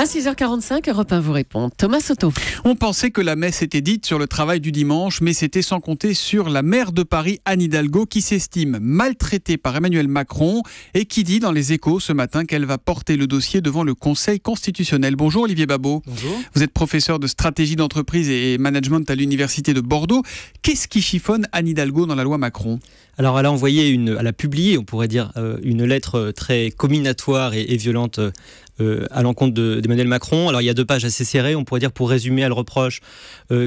À 6h45, Europe 1 vous répond. Thomas Soto. On pensait que la messe était dite sur le travail du dimanche, mais c'était sans compter sur la maire de Paris, Anne Hidalgo, qui s'estime maltraitée par Emmanuel Macron et qui dit dans Les Échos ce matin qu'elle va porter le dossier devant le Conseil constitutionnel. Bonjour Olivier Babot. Bonjour. Vous êtes professeur de stratégie d'entreprise et management à l'Université de Bordeaux. Qu'est-ce qui chiffonne Anne Hidalgo dans la loi Macron ? Alors elle a publié, on pourrait dire, une lettre très comminatoire et violente à l'encontre d'Emmanuel Macron. Alors il y a 2 pages assez serrées, on pourrait dire, pour résumer, elle reproche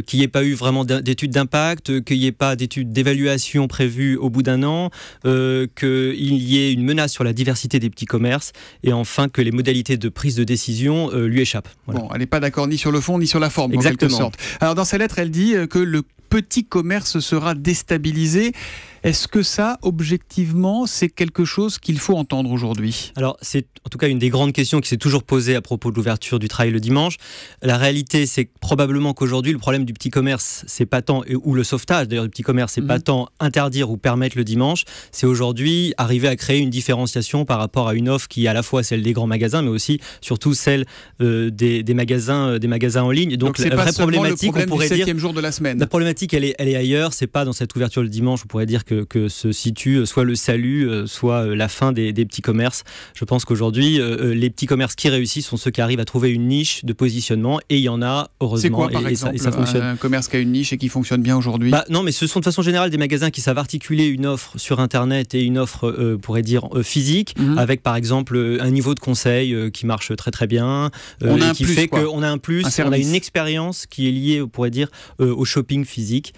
qu'il n'y ait pas eu vraiment d'études d'impact, qu'il n'y ait pas d'études d'évaluation prévues au bout d'un an, qu'il y ait une menace sur la diversité des petits commerces et enfin que les modalités de prise de décision lui échappent. Voilà. Bon, elle n'est pas d'accord ni sur le fond ni sur la forme, Exactement. en quelque sorte. Alors dans sa lettre, elle dit que le petit commerce sera déstabilisé. Est-ce que ça, objectivement, c'est quelque chose qu'il faut entendre aujourd'hui ? Alors, c'est en tout cas une des grandes questions qui s'est toujours posée à propos de l'ouverture du travail le dimanche. La réalité, c'est probablement qu'aujourd'hui, le problème du petit commerce, c'est pas tant, ou le sauvetage d'ailleurs du petit commerce, c'est pas tant interdire ou permettre le dimanche, c'est aujourd'hui arriver à créer une différenciation par rapport à une offre qui est à la fois celle des grands magasins, mais aussi, surtout, celle des magasins en ligne. Donc c'est la pas vraie seulement problématique, le problème on pourrait du 7e dire, jour de la semaine. la problématique, elle est ailleurs. C'est pas dans cette ouverture le dimanche, on pourrait dire que se situe soit le salut, soit la fin des petits commerces. Je pense qu'aujourd'hui, les petits commerces qui réussissent sont ceux qui arrivent à trouver une niche de positionnement, et il y en a, heureusement. C'est quoi, par exemple, ça fonctionne. Un commerce qui a une niche et qui fonctionne bien aujourd'hui ? Non, mais ce sont de façon générale des magasins qui savent articuler une offre sur Internet et une offre, on pourrait dire, physique, avec par exemple un niveau de conseil qui marche très très bien, qui fait qu'on a un plus, on a une expérience qui est liée, on pourrait dire, au shopping physique,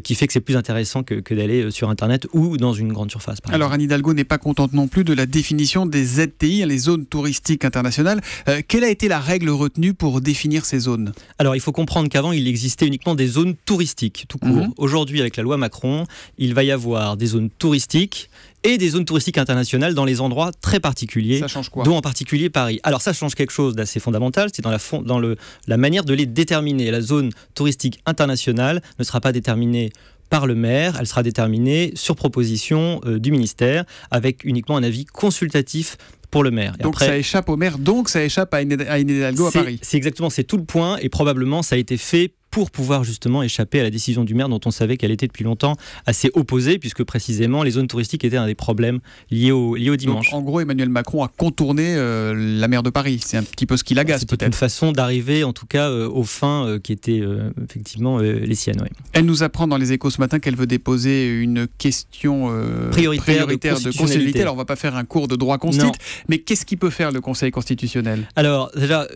qui fait que c'est plus intéressant que d'aller sur Internet ou dans une grande surface. Alors Anne Hidalgo n'est pas contente non plus de la définition des ZTI, les zones touristiques internationales. Quelle a été la règle retenue pour définir ces zones ? Alors il faut comprendre qu'avant il existait uniquement des zones touristiques tout court. Aujourd'hui, avec la loi Macron, il va y avoir des zones touristiques et des zones touristiques internationales dans les endroits très particuliers, ça change quoi ? Dont en particulier Paris. Alors ça change quelque chose d'assez fondamental, c'est dans la manière de les déterminer. La zone touristique internationale ne sera pas déterminée par le maire, elle sera déterminée sur proposition du ministère, avec uniquement un avis consultatif pour le maire. Et donc après, ça échappe au maire, donc ça échappe à Anne Hidalgo à Paris. C'est exactement, c'est tout le point, et probablement ça a été fait pour pouvoir justement échapper à la décision du maire dont on savait qu'elle était depuis longtemps assez opposée, puisque précisément les zones touristiques étaient un des problèmes liés au dimanche. Donc, en gros, Emmanuel Macron a contourné la maire de Paris. C'est un petit peu ce qui l'agace, peut-être. C'est une façon d'arriver, en tout cas, aux fins qui étaient effectivement les siennes. Oui. Elle nous apprend dans Les Échos ce matin qu'elle veut déposer une question prioritaire de constitutionnalité. Alors, on ne va pas faire un cours de droit constit, mais qu'est-ce qu'il peut faire le Conseil constitutionnel ? Alors, déjà,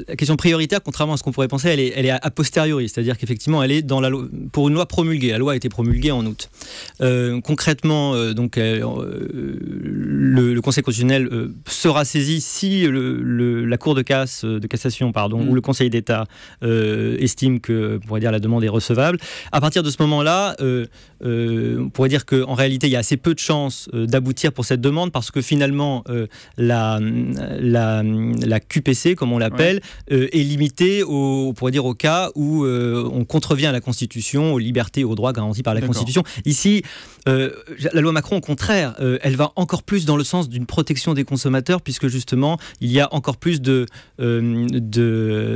la question prioritaire, contrairement à ce qu'on pourrait penser, elle est a posteriori. C'est-à-dire qu'effectivement, elle est dans la loi, pour une loi promulguée. La loi a été promulguée en août. Concrètement, le Conseil constitutionnel sera saisi si la Cour de cassation, ou le Conseil d'État estime que, on pourrait dire, la demande est recevable. À partir de ce moment-là, on pourrait dire qu'en réalité, il y a assez peu de chances d'aboutir pour cette demande, parce que finalement, la QPC, comme on l'appelle, est limitée on pourrait dire, au cas où on contrevient à la Constitution, aux libertés et aux droits garantis par la Constitution. Ici, la loi Macron, au contraire, elle va encore plus dans le sens d'une protection des consommateurs, puisque justement, il y a encore plus de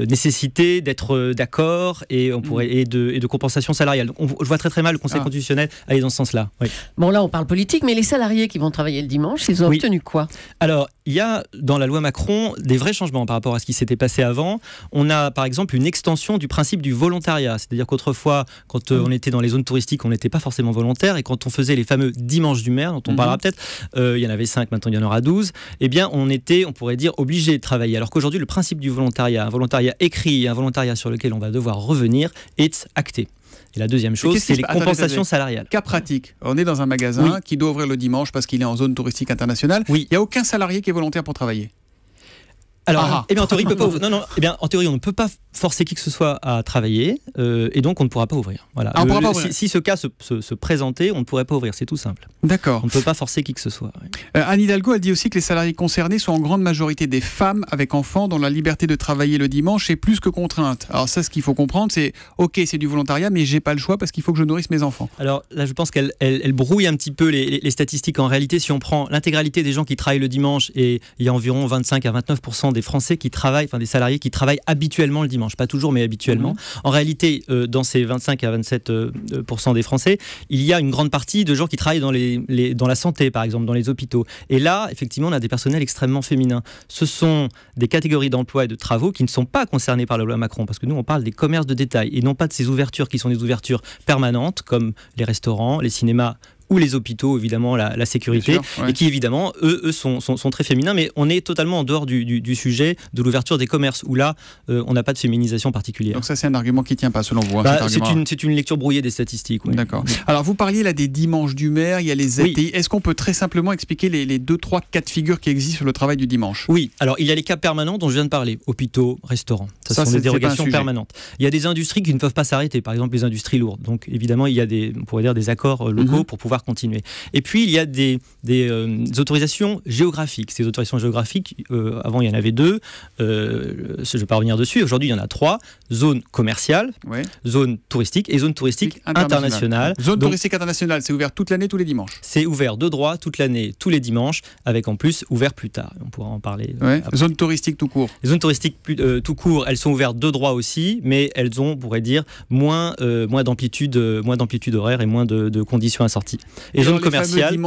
nécessité d'être d'accord et de compensation salariale. Donc, je vois très très mal le Conseil constitutionnel aller dans ce sens-là. Oui. Bon, là, on parle politique, mais les salariés qui vont travailler le dimanche, ils ont obtenu quoi ? Alors, il y a dans la loi Macron des vrais changements par rapport à ce qui s'était passé avant. On a par exemple une extension du principe du volontariat. C'est-à-dire qu'autrefois, quand on était dans les zones touristiques, on n'était pas forcément volontaire, et quand on faisait les fameux dimanches du maire, dont on parlera peut-être, il y en avait 5, maintenant il y en aura 12, eh bien on était, on pourrait dire, obligé de travailler. Alors qu'aujourd'hui, le principe du volontariat, un volontariat écrit et un volontariat sur lequel on va devoir revenir, est acté. Et la deuxième chose, c'est les compensations salariales. Cas pratique, on est dans un magasin qui doit ouvrir le dimanche parce qu'il est en zone touristique internationale. Il n'y a aucun salarié qui est volontaire pour travailler. Alors, en théorie, en théorie, on ne peut pas forcer qui que ce soit à travailler, et donc on ne pourra pas ouvrir. Voilà. Si ce cas se présentait, on ne pourrait pas ouvrir, c'est tout simple. D'accord. On ne peut pas forcer qui que ce soit. Anne Hidalgo, elle dit aussi que les salariés concernés sont en grande majorité des femmes avec enfants dont la liberté de travailler le dimanche est plus que contrainte. Alors ça, ce qu'il faut comprendre, c'est ok, c'est du volontariat, mais j'ai pas le choix parce qu'il faut que je nourrisse mes enfants. Alors là, je pense qu'elle brouille un petit peu les statistiques. En réalité, si on prend l'intégralité des gens qui travaillent le dimanche, et il y a environ 25 à 29% des Français qui travaillent, enfin des salariés qui travaillent habituellement le dimanche, pas toujours mais habituellement. En réalité, dans ces 25 à 27% des Français, il y a une grande partie de gens qui travaillent dans la santé, par exemple, dans les hôpitaux. Et là, effectivement, on a des personnels extrêmement féminins. Ce sont des catégories d'emploi et de travaux qui ne sont pas concernés par la loi Macron, parce que nous, on parle des commerces de détail et non pas de ces ouvertures qui sont des ouvertures permanentes, comme les restaurants, les cinémas ou les hôpitaux, évidemment, la sécurité, sûr, ouais. et qui, évidemment, eux sont très féminins, mais on est totalement en dehors du sujet de l'ouverture des commerces, où là, on n'a pas de féminisation particulière. Donc ça, c'est un argument qui ne tient pas, selon vous. C'est une lecture brouillée des statistiques. Oui. D'accord. Alors, vous parliez là des dimanches du maire, il y a les ATI. Oui. Est-ce qu'on peut très simplement expliquer les 2-3 cas de figure qui existent sur le travail du dimanche? Oui, alors il y a les cas permanents dont je viens de parler, hôpitaux, restaurants. Ça sont des dérogations permanentes. Il y a des industries qui ne peuvent pas s'arrêter, par exemple les industries lourdes. Donc, évidemment, il y a on pourrait dire des accords locaux pour pouvoir continuer. Et puis, il y a des autorisations géographiques. Ces autorisations géographiques, avant, il y en avait 2. Je ne vais pas revenir dessus. Aujourd'hui, il y en a 3. Zone commerciale, zone touristique et zone touristique internationale. Zone touristique internationale, c'est ouvert toute l'année, tous les dimanches? C'est ouvert de droit toute l'année, tous les dimanches, avec en plus ouvert plus tard. On pourra en parler. Zone touristique tout court? Les zones touristiques tout court, elles sont ouvertes de droit aussi, mais elles ont, on pourrait dire, moins d'amplitude horaire et moins de conditions assorties. Et zone commerciale,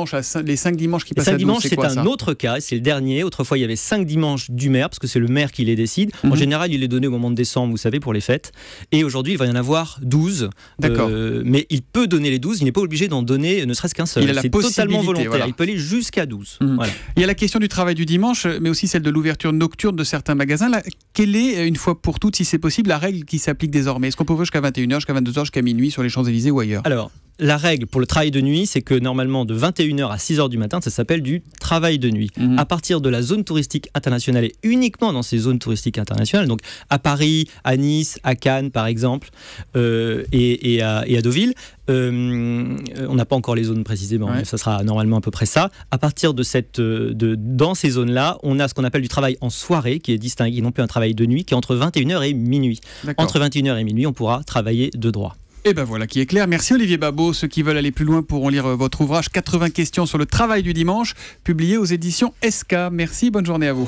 les 5 dimanches qui passent à 12, c'est quoi ça? C'est un autre cas, c'est le dernier. Autrefois, il y avait 5 dimanches du maire, parce que c'est le maire qui les décide. En général, il les donnait au moment de décembre, vous savez, pour les fêtes. Et aujourd'hui, il va y en avoir 12. D'accord. Mais il peut donner les 12, il n'est pas obligé d'en donner ne serait-ce qu'un seul. C'est totalement volontaire. Voilà. Il peut aller jusqu'à 12. Voilà. Il y a la question du travail du dimanche, mais aussi celle de l'ouverture nocturne de certains magasins. Là, quelle est, une fois pour toutes, si c'est possible, la règle qui s'applique désormais? Est-ce qu'on peut ouvrir jusqu'à 21h, jusqu'à 22h, jusqu'à minuit sur les Champs-Élysées ou ailleurs? Alors, la règle pour le travail de nuit, c'est que normalement de 21h à 6h du matin, ça s'appelle du travail de nuit. À partir de la zone touristique internationale et uniquement dans ces zones touristiques internationales, donc à Paris, à Nice, à Cannes par exemple, et à Deauville, on n'a pas encore les zones précisément, mais ça sera normalement à peu près ça. À partir dans ces zones-là, on a ce qu'on appelle du travail en soirée, qui est distingué, non plus un travail de nuit, qui est entre 21h et minuit. Entre 21h et minuit, on pourra travailler de droit. Et ben voilà qui est clair. Merci Olivier Babot. Ceux qui veulent aller plus loin pourront lire votre ouvrage 80 questions sur le travail du dimanche, publié aux éditions SK. Merci, bonne journée à vous.